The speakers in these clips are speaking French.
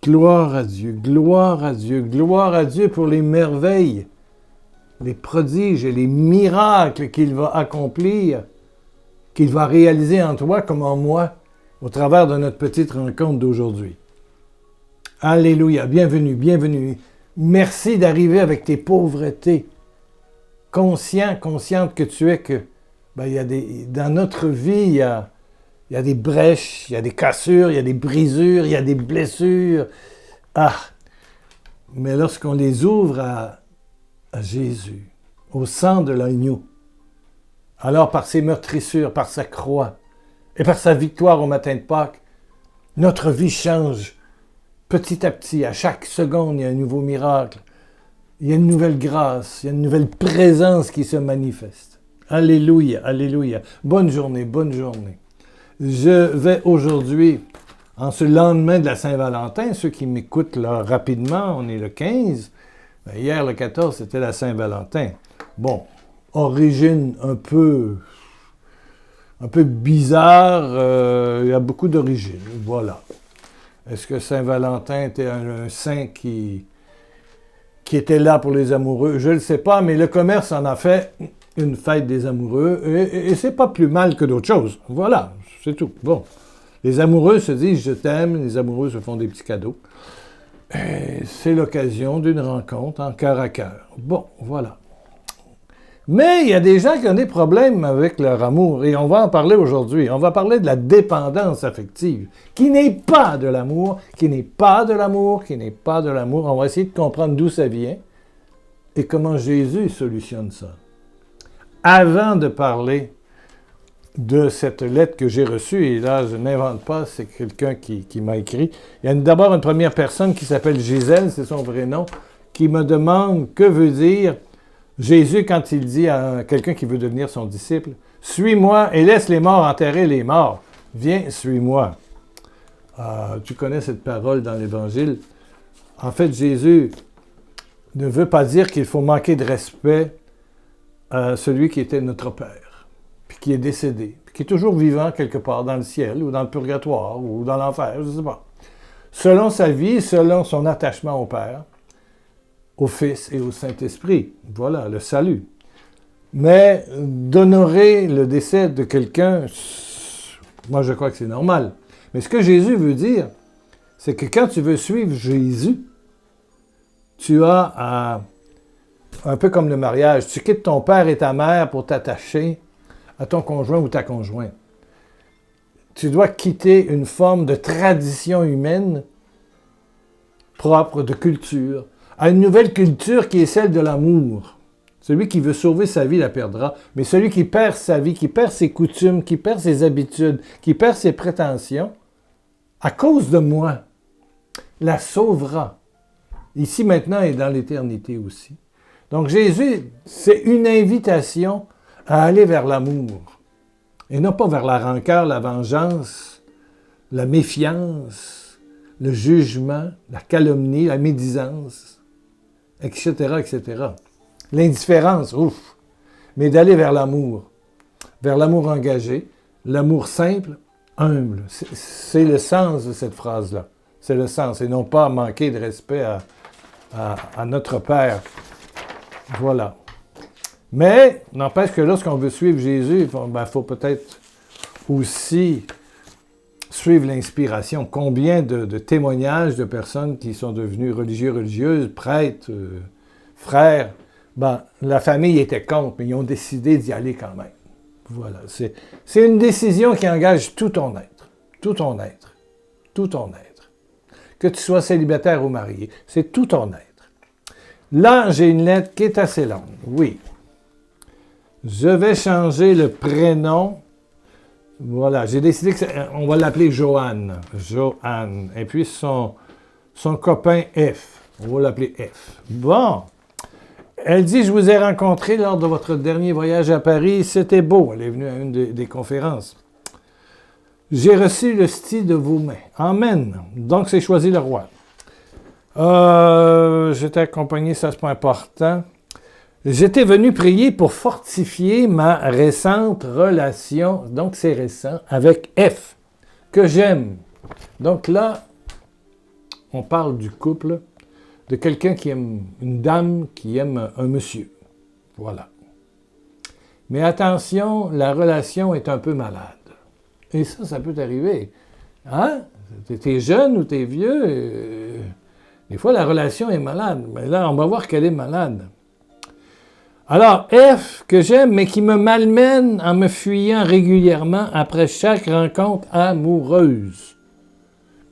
Gloire à Dieu, gloire à Dieu, gloire à Dieu pour les merveilles, les prodiges et les miracles qu'il va accomplir, qu'il va réaliser en toi comme en moi, au travers de notre petite rencontre d'aujourd'hui. Alléluia, bienvenue, bienvenue. Merci d'arriver avec tes pauvretés, consciente que tu es que dans notre vie, il y a des brèches, il y a des cassures, il y a des brisures, il y a des blessures. Ah! Mais lorsqu'on les ouvre à Jésus, au sang de l'agneau, alors par ses meurtrissures, par sa croix et par sa victoire au matin de Pâques, notre vie change petit à petit. À chaque seconde, il y a un nouveau miracle. Il y a une nouvelle grâce, il y a une nouvelle présence qui se manifeste. Alléluia, alléluia. Bonne journée, bonne journée. Je vais aujourd'hui, en ce lendemain de la Saint-Valentin, ceux qui m'écoutent là rapidement, on est le 15, hier le 14 c'était la Saint-Valentin. Bon, origine un peu bizarre, il y a beaucoup d'origines, voilà. Est-ce que Saint-Valentin était un saint qui était là pour les amoureux? Je ne le sais pas, mais le commerce en a fait une fête des amoureux, et c'est pas plus mal que d'autres choses. Voilà, c'est tout. Bon, les amoureux se disent « je t'aime », les amoureux se font des petits cadeaux. C'est l'occasion d'une rencontre en cœur à cœur. Bon, voilà. Mais il y a des gens qui ont des problèmes avec leur amour, et on va en parler aujourd'hui. On va parler de la dépendance affective, qui n'est pas de l'amour, qui n'est pas de l'amour, qui n'est pas de l'amour. On va essayer de comprendre d'où ça vient et comment Jésus solutionne ça. Avant de parler de cette lettre que j'ai reçue, et là, je n'invente pas, c'est quelqu'un qui m'a écrit. Il y a d'abord une première personne qui s'appelle Gisèle, c'est son vrai nom, qui me demande que veut dire Jésus quand il dit à quelqu'un qui veut devenir son disciple, « Suis-moi et laisse les morts enterrer les morts. Viens, suis-moi. » Tu connais cette parole dans l'Évangile. En fait, Jésus ne veut pas dire qu'il faut manquer de respect à celui qui était notre Père, puis qui est décédé, puis qui est toujours vivant quelque part dans le ciel, ou dans le purgatoire, ou dans l'enfer, je ne sais pas. Selon sa vie, selon son attachement au Père, au Fils et au Saint-Esprit. Voilà, le salut. Mais d'honorer le décès de quelqu'un, moi je crois que c'est normal. Mais ce que Jésus veut dire, c'est que quand tu veux suivre Jésus, tu as un peu comme le mariage, tu quittes ton père et ta mère pour t'attacher à ton conjoint ou ta conjointe. Tu dois quitter une forme de tradition humaine propre, de culture, à une nouvelle culture qui est celle de l'amour. Celui qui veut sauver sa vie la perdra, mais celui qui perd sa vie, qui perd ses coutumes, qui perd ses habitudes, qui perd ses prétentions, à cause de moi, la sauvera, ici maintenant et dans l'éternité aussi. Donc Jésus, c'est une invitation à aller vers l'amour, et non pas vers la rancœur, la vengeance, la méfiance, le jugement, la calomnie, la médisance, etc., etc. L'indifférence, ouf! Mais d'aller vers l'amour engagé, l'amour simple, humble. C'est le sens de cette phrase-là. C'est le sens, et non pas manquer de respect à notre Père. Voilà. Mais, n'empêche que lorsqu'on veut suivre Jésus, il faut peut-être aussi suivre l'inspiration. Combien de témoignages de personnes qui sont devenues religieux, religieuses, prêtres, frères, la famille était contre, mais ils ont décidé d'y aller quand même. Voilà. C'est une décision qui engage tout ton être. Tout ton être. Tout ton être. Que tu sois célibataire ou marié, c'est tout ton être. Là, j'ai une lettre qui est assez longue. Oui. Je vais changer le prénom. Voilà, j'ai décidé qu'on va l'appeler Joanne. Joanne. Et puis son copain F. On va l'appeler F. Bon. Elle dit, je vous ai rencontré lors de votre dernier voyage à Paris. C'était beau. Elle est venue à une des conférences. J'ai reçu le style de vos mains. Amen. Donc, c'est choisi le roi. J'étais accompagné, ça c'est pas important. J'étais venu prier pour fortifier ma récente relation, donc c'est récent, avec F, que j'aime. Donc là, on parle du couple de quelqu'un qui aime une dame qui aime un monsieur. Voilà. Mais attention, la relation est un peu malade. Et ça peut arriver. Hein? T'es jeune ou t'es vieux, des fois la relation est malade. Mais là, on va voir qu'elle est malade. Alors, F, que j'aime, mais qui me malmène en me fuyant régulièrement après chaque rencontre amoureuse.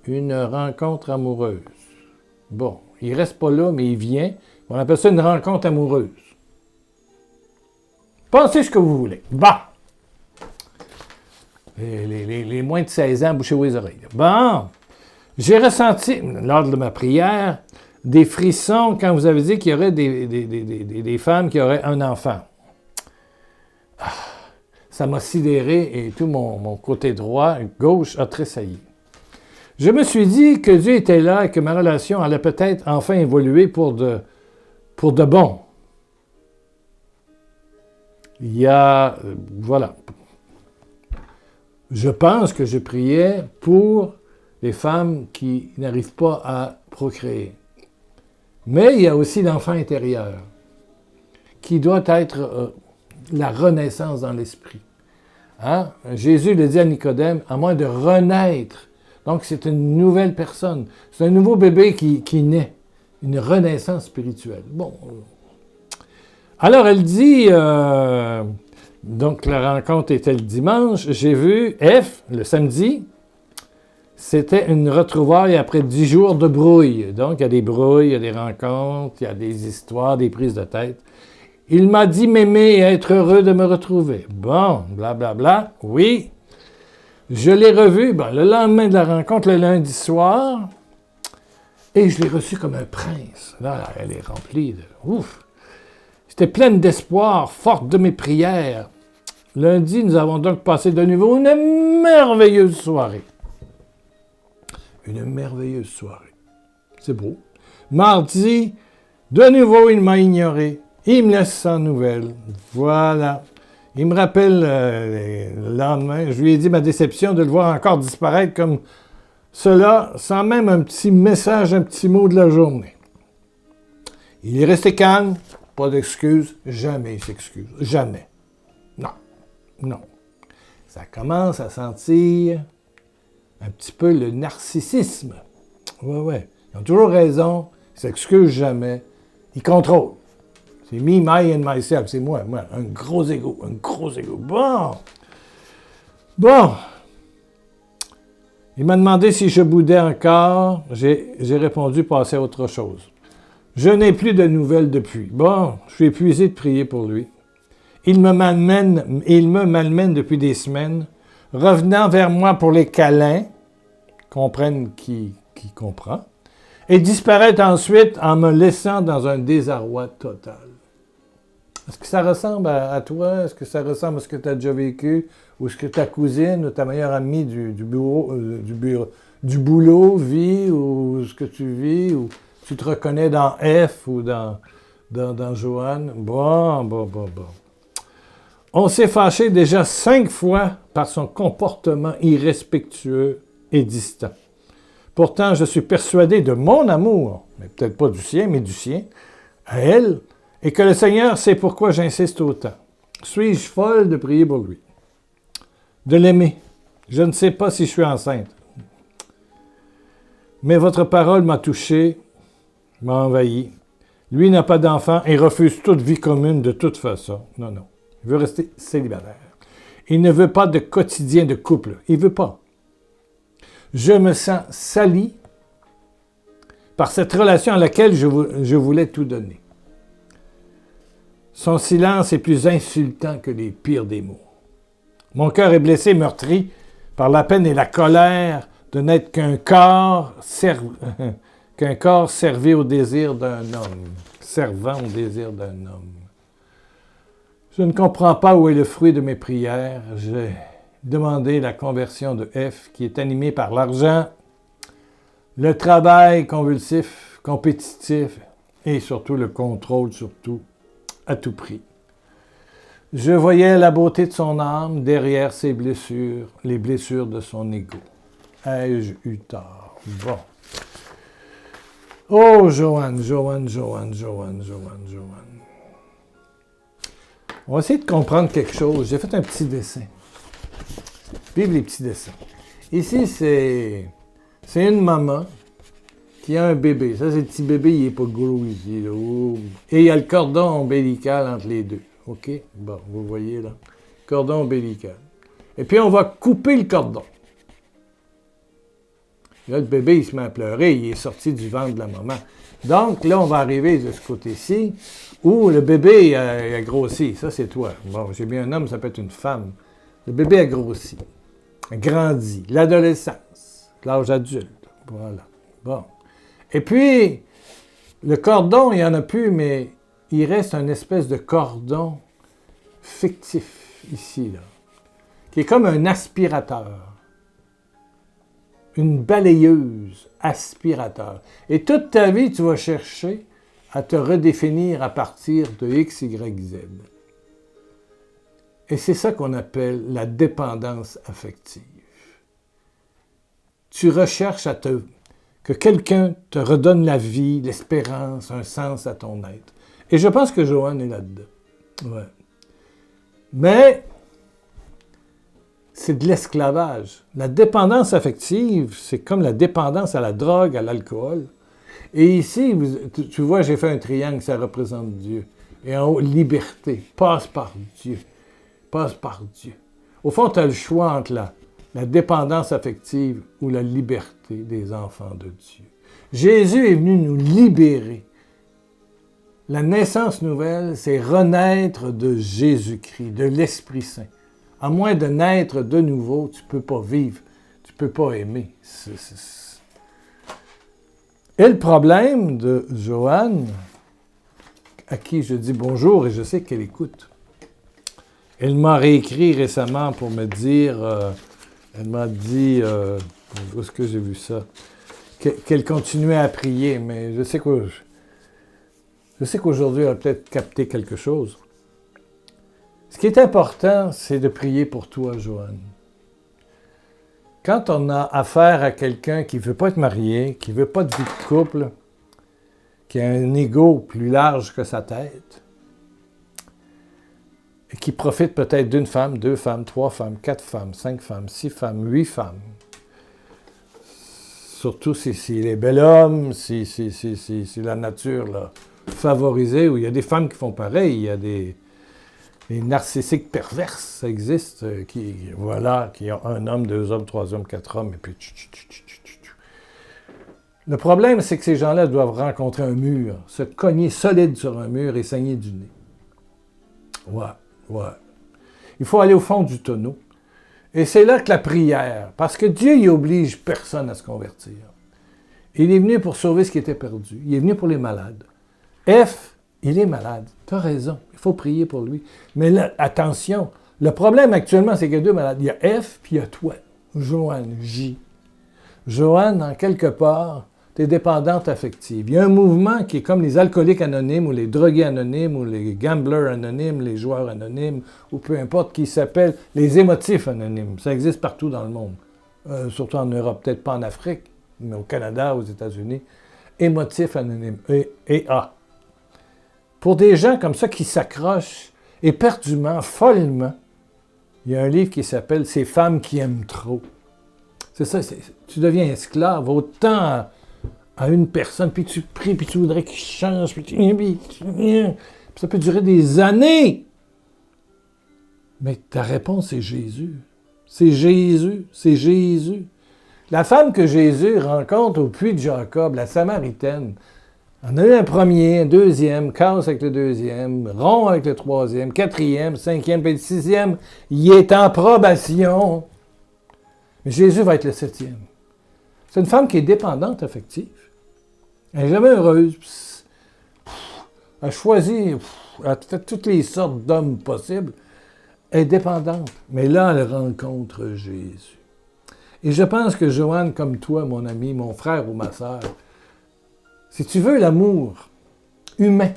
Une rencontre amoureuse. Bon, il reste pas là, mais il vient. On appelle ça une rencontre amoureuse. Pensez ce que vous voulez. Bah! Les moins de 16 ans, bouchez-vous les oreilles. Bon! J'ai ressenti, lors de ma prière, des frissons quand vous avez dit qu'il y aurait des femmes qui auraient un enfant. Ah, ça m'a sidéré et tout mon côté droit, gauche, a tressailli. Je me suis dit que Dieu était là et que ma relation allait peut-être enfin évoluer pour de bon. Il y a... voilà. Je pense que je priais pour les femmes qui n'arrivent pas à procréer. Mais il y a aussi l'enfant intérieur, qui doit être la renaissance dans l'esprit. Hein? Jésus le dit à Nicodème, à moins de renaître. Donc c'est une nouvelle personne. C'est un nouveau bébé qui naît. Une renaissance spirituelle. Bon. Alors elle dit, donc la rencontre était le dimanche, j'ai vu F, le samedi, c'était une retrouvaille après 10 jours de brouille. Donc il y a des brouilles, il y a des rencontres, il y a des histoires, des prises de tête. Il m'a dit m'aimer et être heureux de me retrouver. Bon, blablabla, bla, bla. Oui. Je l'ai revu le lendemain de la rencontre, le lundi soir, et je l'ai reçu comme un prince. Là, elle est remplie de... Ouf! J'étais pleine d'espoir, forte de mes prières. Lundi, nous avons donc passé de nouveau une merveilleuse soirée. Une merveilleuse soirée. C'est beau. Mardi, de nouveau, il m'a ignoré. Il me laisse sans nouvelles. Voilà. Il me rappelle le lendemain, je lui ai dit ma déception de le voir encore disparaître comme cela, sans même un petit message, un petit mot de la journée. Il est resté calme, pas d'excuses, jamais il s'excuse. Jamais. Non. Non. Ça commence à sentir un petit peu le narcissisme. Ouais. Ils ont toujours raison, ils s'excusent jamais, ils contrôlent. C'est me, my and myself, c'est moi, un gros ego. Bon. Il m'a demandé si je boudais encore, j'ai répondu passer à autre chose. Je n'ai plus de nouvelles depuis. Bon, je suis épuisé de prier pour lui. Il me malmène depuis des semaines, revenant vers moi pour les câlins, comprenne qui comprend, et disparaît ensuite en me laissant dans un désarroi total. Est-ce que ça ressemble à toi? Est-ce que ça ressemble à ce que tu as déjà vécu? Ou est-ce que ta cousine ou ta meilleure amie du boulot vit? Ou ce que tu vis? Ou tu te reconnais dans F ou dans Joanne? Bon. On s'est fâché déjà 5 fois par son comportement irrespectueux et distant. Pourtant, je suis persuadé de mon amour, mais peut-être pas du sien, mais du sien, à elle, et que le Seigneur sait pourquoi j'insiste autant. Suis-je folle de prier pour lui? De l'aimer. Je ne sais pas si je suis enceinte. Mais votre parole m'a touché, m'a envahi. Lui n'a pas d'enfant et refuse toute vie commune de toute façon. Non. Il veut rester célibataire. Il ne veut pas de quotidien de couple. Il ne veut pas. Je me sens sali par cette relation à laquelle je voulais tout donner. Son silence est plus insultant que les pires des mots. Mon cœur est blessé, meurtri par la peine et la colère de n'être qu'un corps servi au désir d'un homme, servant au désir d'un homme. Je ne comprends pas où est le fruit de mes prières. J'ai demandé la conversion de F, qui est animée par l'argent, le travail convulsif, compétitif et surtout le contrôle, à tout prix. Je voyais la beauté de son âme derrière ses blessures, les blessures de son ego. Ai-je eu tort? Bon. Oh, Joanne. On va essayer de comprendre quelque chose. J'ai fait un petit dessin. Vive les petits dessins. Ici, c'est une maman qui a un bébé. Ça, c'est le petit bébé, il n'est pas gros ici. Là. Et il y a le cordon ombilical entre les deux. OK? Bon, vous voyez là. Cordon ombilical. Et puis, on va couper le cordon. Là, le bébé, il se met à pleurer. Il est sorti du ventre de la maman. Donc, là, on va arriver de ce côté-ci où le bébé a grossi. Ça, c'est toi. Bon, j'ai bien un homme, ça peut être une femme. Le bébé a grossi, a grandi. L'adolescence, l'âge adulte. Voilà. Bon. Et puis, le cordon, il n'y en a plus, mais il reste une espèce de cordon fictif ici, là, qui est comme un aspirateur. Une balayeuse aspirateur. Et toute ta vie, tu vas chercher à te redéfinir à partir de X, Y, Z. Et c'est ça qu'on appelle la dépendance affective. Tu recherches que quelqu'un te redonne la vie, l'espérance, un sens à ton être. Et je pense que Joanne est là-dedans. Ouais. Mais c'est de l'esclavage. La dépendance affective, c'est comme la dépendance à la drogue, à l'alcool. Et ici, tu vois, j'ai fait un triangle, ça représente Dieu. Et en haut, liberté, passe par Dieu. Passe par Dieu. Au fond, tu as le choix entre la dépendance affective ou la liberté des enfants de Dieu. Jésus est venu nous libérer. La naissance nouvelle, c'est renaître de Jésus-Christ, de l'Esprit Saint. À moins de naître de nouveau, tu ne peux pas vivre, tu ne peux pas aimer. Et le problème de Joanne, à qui je dis bonjour et je sais qu'elle écoute, elle m'a réécrit récemment pour me dire, elle m'a dit, où est-ce que j'ai vu ça, qu'elle continuait à prier, mais je sais qu'aujourd'hui, elle a peut-être capté quelque chose. Ce qui est important, c'est de prier pour toi, Joanne. Quand on a affaire à quelqu'un qui ne veut pas être marié, qui ne veut pas de vie de couple, qui a un ego plus large que sa tête, et qui profite peut-être d'une femme, 2 femmes, 3 femmes, 4 femmes, 5 femmes, 6 femmes, 8 femmes, surtout s'il est bel homme, si la nature l'a favorisé, ou il y a des femmes qui font pareil, il y a des narcissiques perverses, ça existe, qui ont un homme, 2 hommes, 3 hommes, 4 hommes, et puis... Le problème, c'est que ces gens-là doivent rencontrer un mur, se cogner solide sur un mur et saigner du nez. Ouais. Il faut aller au fond du tonneau. Et c'est là que la prière, parce que Dieu, il oblige personne à se convertir. Il est venu pour sauver ce qui était perdu. Il est venu pour les malades. F, il est malade. Tu as raison. Il faut prier pour lui. Mais là, attention, le problème actuellement, c'est qu'il y a 2 malades. Il y a F, puis il y a toi, Joanne, J. Joanne, en quelque part, tu es dépendante affective. Il y a un mouvement qui est comme les alcooliques anonymes, ou les drogués anonymes, ou les gamblers anonymes, les joueurs anonymes, ou peu importe, qui s'appelle les émotifs anonymes. Ça existe partout dans le monde. Surtout en Europe, peut-être pas en Afrique, mais au Canada, aux États-Unis. Émotifs anonymes, EA. Pour des gens comme ça qui s'accrochent éperdument, follement, il y a un livre qui s'appelle « Ces femmes qui aiment trop ». C'est ça, tu deviens esclave autant à une personne, puis tu pries, puis tu voudrais qu'il change, puis ça peut durer des années. Mais ta réponse, c'est Jésus. C'est Jésus, c'est Jésus. La femme que Jésus rencontre au puits de Jacob, la Samaritaine, on a eu un premier, un deuxième, casse avec le deuxième, rond avec le troisième, 4e, 5e, puis le 6e. Il est en probation. Mais Jésus va être le 7e. C'est une femme qui est dépendante affective. Elle n'est jamais heureuse. Elle choisit, elle fait toutes les sortes d'hommes possibles. Elle est dépendante. Mais là, elle rencontre Jésus. Et je pense que Joanne, comme toi, mon ami, mon frère ou ma sœur, si tu veux l'amour humain,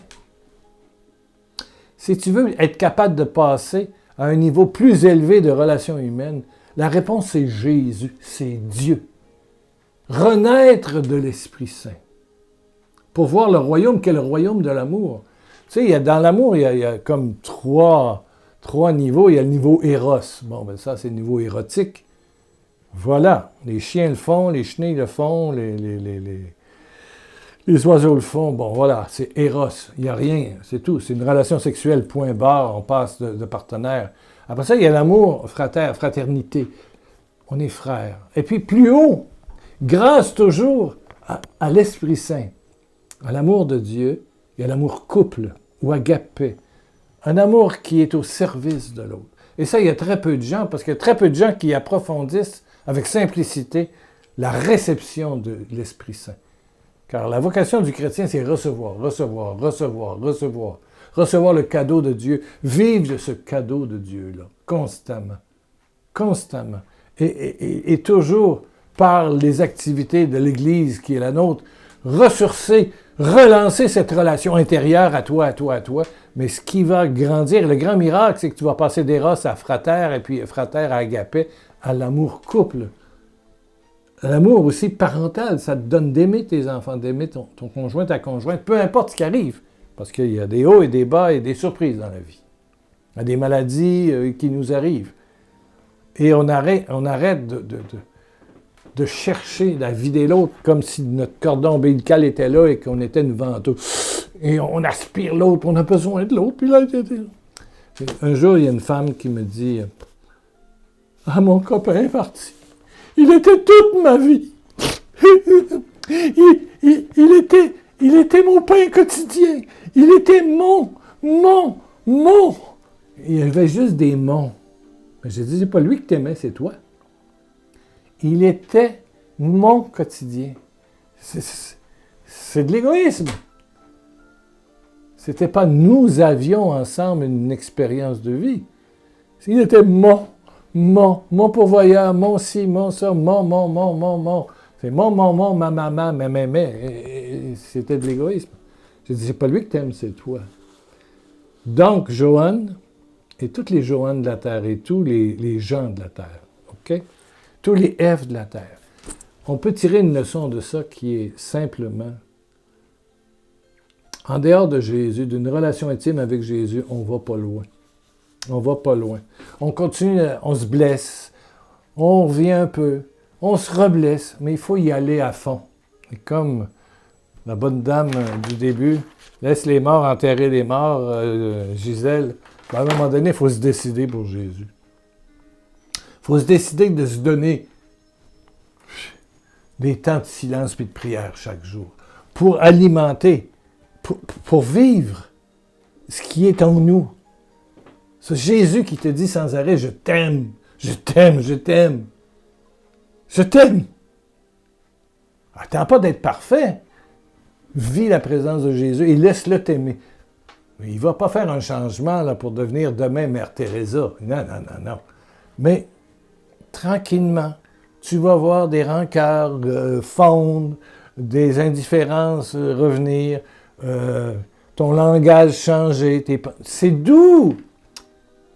si tu veux être capable de passer à un niveau plus élevé de relations humaines, la réponse, c'est Jésus, c'est Dieu. Renaître de l'Esprit Saint. pour voir le royaume qui est le royaume de l'amour. Tu sais, dans l'amour, il y a comme trois niveaux. Il y a le niveau éros. Bon, ben ça, c'est le niveau érotique. Voilà. Les chiens le font, les chenilles le font, les oiseaux le font. Bon, voilà, c'est éros. Il n'y a rien, c'est tout. C'est une relation sexuelle, point barre. On passe de partenaire. Après ça, il y a l'amour fraternité. On est frères. Et puis, plus haut, grâce toujours à l'Esprit Saint, à l'amour de Dieu, il y a l'amour couple ou agapé. Un amour qui est au service de l'autre. Et ça, il y a très peu de gens, parce qu'il y a très peu de gens qui approfondissent avec simplicité la réception de l'Esprit Saint. Car la vocation du chrétien, c'est recevoir, recevoir, recevoir, recevoir. Recevoir le cadeau de Dieu, vivre de ce cadeau de Dieu-là, constamment. Constamment. Et toujours, par les activités de l'Église qui est la nôtre, ressourcer, relancer cette relation intérieure à toi, à toi, à toi. Mais ce qui va grandir, le grand miracle, c'est que tu vas passer d'Éros à frater, et puis frater à agapé, à l'amour couple. L'amour aussi parental, ça te donne d'aimer tes enfants, d'aimer ton conjoint, ta conjointe, peu importe ce qui arrive. Parce qu'il y a des hauts et des bas et des surprises dans la vie. Il y a des maladies qui nous arrivent. Et on arrête de chercher à vider l'autre comme si notre cordon ombilical était là et qu'on était une ventouse. Et on aspire l'autre, on a besoin de l'autre. Puis là, un jour, il y a une femme qui me dit « Ah, mon copain est parti. Il était toute ma vie. il était mon pain quotidien. Il était mon. Il y avait juste des mots. Mais j'ai dit, c'est pas lui que t'aimais, c'est toi. Il était mon quotidien. C'est de l'égoïsme. C'était pas nous avions ensemble une expérience de vie. Il était mon pourvoyeur, mon ci, mon ça, mon. C'est mon, ma maman, mais. C'était de l'égoïsme. J'ai dit, c'est pas lui que t'aimes, c'est toi. Donc, Joanne, et toutes les Joannes de la terre, et tous les gens de la terre, OK? Tous les F de la terre. On peut tirer une leçon de ça qui est simplement, en dehors de Jésus, d'une relation intime avec Jésus, on va pas loin. On va pas loin. On continue, on se blesse, on revient un peu, on se reblesse, mais il faut y aller à fond. Et comme la bonne dame du début, laisse les morts enterrer les morts, Gisèle, ben à un moment donné, il faut se décider pour Jésus. Il faut se décider de se donner des temps de silence et de prière chaque jour pour alimenter, pour vivre ce qui est en nous. C'est Jésus qui te dit sans arrêt, je t'aime, je t'aime, je t'aime. Je t'aime. Attends pas d'être parfait. Vis la présence de Jésus et laisse-le t'aimer. Il ne va pas faire un changement là, pour devenir demain Mère Teresa. Non. Mais tranquillement, tu vas voir des rancœurs fondre, des indifférences revenir, ton langage changer. C'est doux.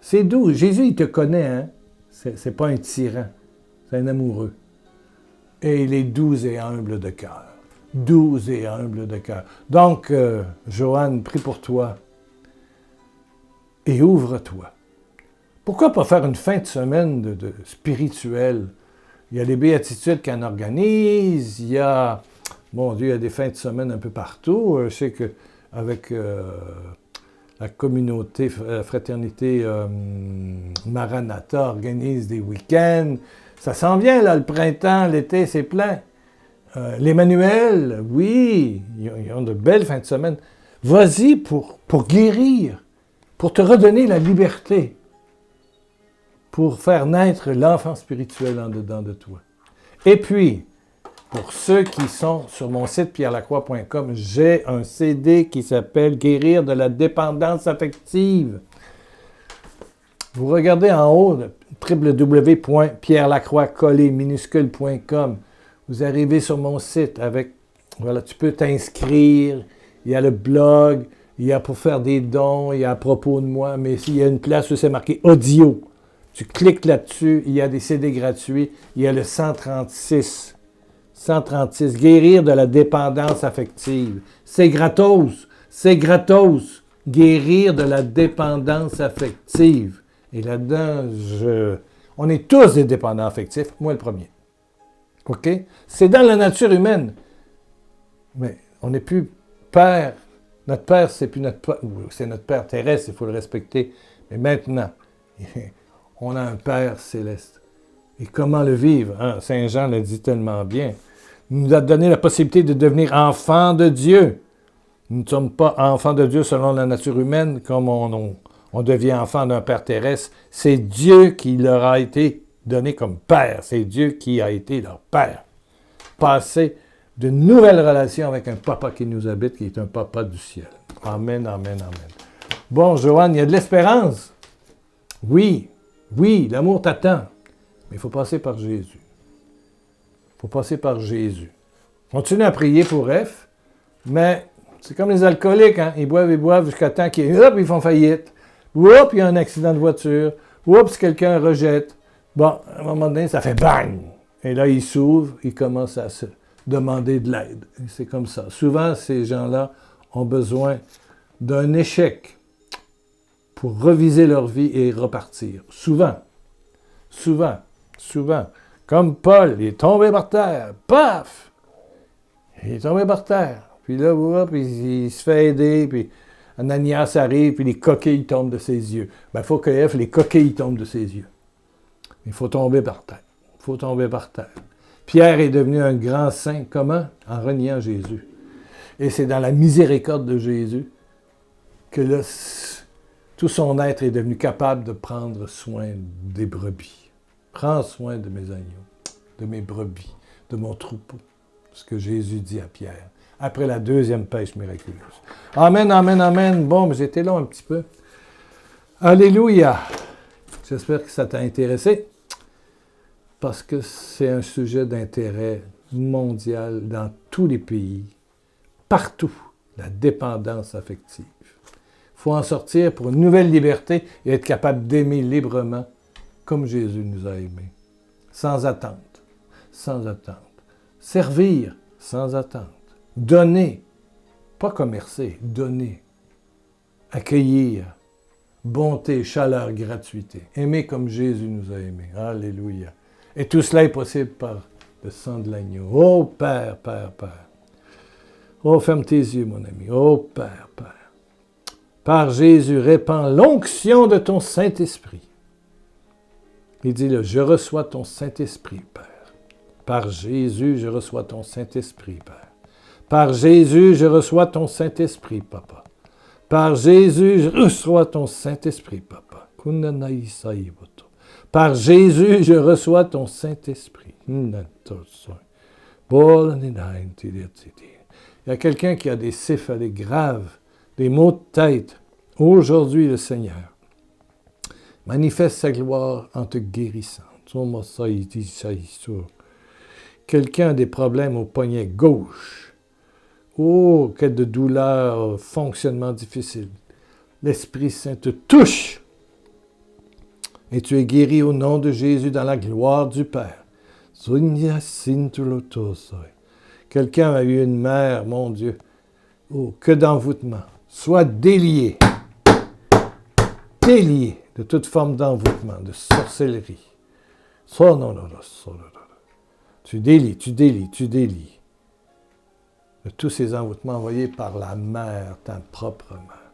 C'est doux. Jésus, il te connaît, hein? C'est pas un tyran. C'est un amoureux. Et il est doux et humble de cœur. Doux et humble de cœur. Donc, Joanne, prie pour toi. Et ouvre-toi. Pourquoi pas faire une fin de semaine de spirituel? Il y a les béatitudes qu'on organise, il y a, mon Dieu, il y a des fins de semaine un peu partout. Je sais qu'avec la communauté, la fraternité Maranatha organise des week-ends. Ça s'en vient, là, le printemps, l'été, c'est plein. L'Emmanuel, oui, ils ont de belles fins de semaine. Vas-y pour guérir, pour te redonner la liberté, pour faire naître l'enfant spirituel en dedans de toi. Et puis, pour ceux qui sont sur mon site pierrelacroix.com, j'ai un CD qui s'appelle « Guérir de la dépendance affective ». Vous regardez en haut, www.pierrelacroix.com. Vous arrivez sur mon site avec, voilà, tu peux t'inscrire, il y a le blog, il y a pour faire des dons, il y a à propos de moi, mais il y a une place où c'est marqué audio. Tu cliques là-dessus, il y a des CD gratuits, il y a le 136 136. Guérir de la dépendance affective. C'est gratos. C'est gratos. Guérir de la dépendance affective. Et là-dedans, on est tous des dépendants affectifs. Moi, le premier. OK? C'est dans la nature humaine. Mais on n'est plus père. Notre père, c'est plus notre père. C'est notre père terrestre, il faut le respecter. Mais maintenant, on a un père céleste. Et comment le vivre? Hein? Saint Jean le dit tellement bien. Il nous a donné la possibilité de devenir enfants de Dieu. Nous ne sommes pas enfants de Dieu selon la nature humaine, comme on devient enfant d'un père terrestre. C'est Dieu qui leur a été donné comme père. C'est Dieu qui a été leur père. Passer de nouvelles relations avec un papa qui nous habite, qui est un papa du ciel. Amen, amen, amen. Bon, Joanne, il y a de l'espérance. Oui, oui, l'amour t'attend. Mais il faut passer par Jésus. Il faut passer par Jésus. Continue à prier pour F, mais c'est comme les alcooliques, hein? Ils boivent jusqu'à temps ils font faillite. Hop, il y a un accident de voiture. Oups, quelqu'un rejette. Bon, à un moment donné, ça fait bang! Et là, ils s'ouvrent, ils commencent à se demander de l'aide. Et c'est comme ça. Souvent, ces gens-là ont besoin d'un échec pour reviser leur vie et repartir. Souvent. Souvent. Souvent. Comme Paul, il est tombé par terre. Paf! Il est tombé par terre. Puis là, hop, il se fait aider, puis Ananias arrive, puis les coquilles tombent de ses yeux. Ben, il faut que les coquilles tombent de ses yeux. Il faut tomber par terre. Il faut tomber par terre. Pierre est devenu un grand saint. Comment? En reniant Jésus. Et c'est dans la miséricorde de Jésus que là, tout son être est devenu capable de prendre soin des brebis. Prends soin de mes agneaux, de mes brebis, de mon troupeau. Ce que Jésus dit à Pierre, après la deuxième pêche miraculeuse. Amen, amen, amen. Bon, mais j'étais long un petit peu. Alléluia. J'espère que ça t'a intéressé, parce que c'est un sujet d'intérêt mondial dans tous les pays, partout, la dépendance affective. Il faut en sortir pour une nouvelle liberté et être capable d'aimer librement comme Jésus nous a aimés. Sans attente. Sans attente. Servir sans attente. Donner. Pas commercer. Donner. Accueillir. Bonté, chaleur, gratuité. Aimer comme Jésus nous a aimés. Alléluia. Et tout cela est possible par le sang de l'agneau. Oh Père, Père, Père. Oh, ferme tes yeux, mon ami. Oh Père, Père. Par Jésus, répands l'onction de ton Saint-Esprit. Il dit là, je reçois ton Saint-Esprit, Père. Par Jésus, je reçois ton Saint-Esprit, Père. Par Jésus, je reçois ton Saint-Esprit, Papa. Par Jésus, je reçois ton Saint-Esprit, Papa. Par Jésus, je reçois ton Saint-Esprit. Il y a quelqu'un qui a des céphalées graves, des maux de tête. Aujourd'hui, le Seigneur manifeste sa gloire en te guérissant. Quelqu'un a des problèmes au poignet gauche. Oh, quelle de douleur, fonctionnement difficile. L'Esprit Saint te touche. Et tu es guéri au nom de Jésus dans la gloire du Père. Quelqu'un a eu une mère, mon Dieu. Oh, que d'envoûtement. Sois délié. Délié de toute forme d'envoûtement, de sorcellerie. Tu délies, tu délies, tu délies de tous ces envoûtements envoyés par la mère, ta propre mère.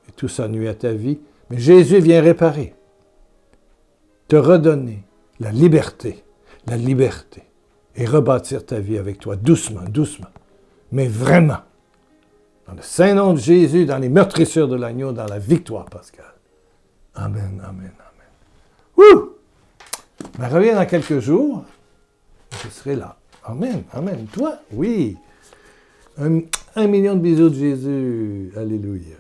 Et tout ça nuit à ta vie. Mais Jésus vient réparer, te redonner la liberté, et rebâtir ta vie avec toi, doucement, doucement, mais vraiment. Dans le saint nom de Jésus, dans les meurtrissures de l'agneau, dans la victoire pascale. Amen, amen, amen. Ouh! Ben, reviens dans quelques jours. Je serai là. Amen, amen. Toi? Oui. 1 million de bisous de Jésus. Alléluia.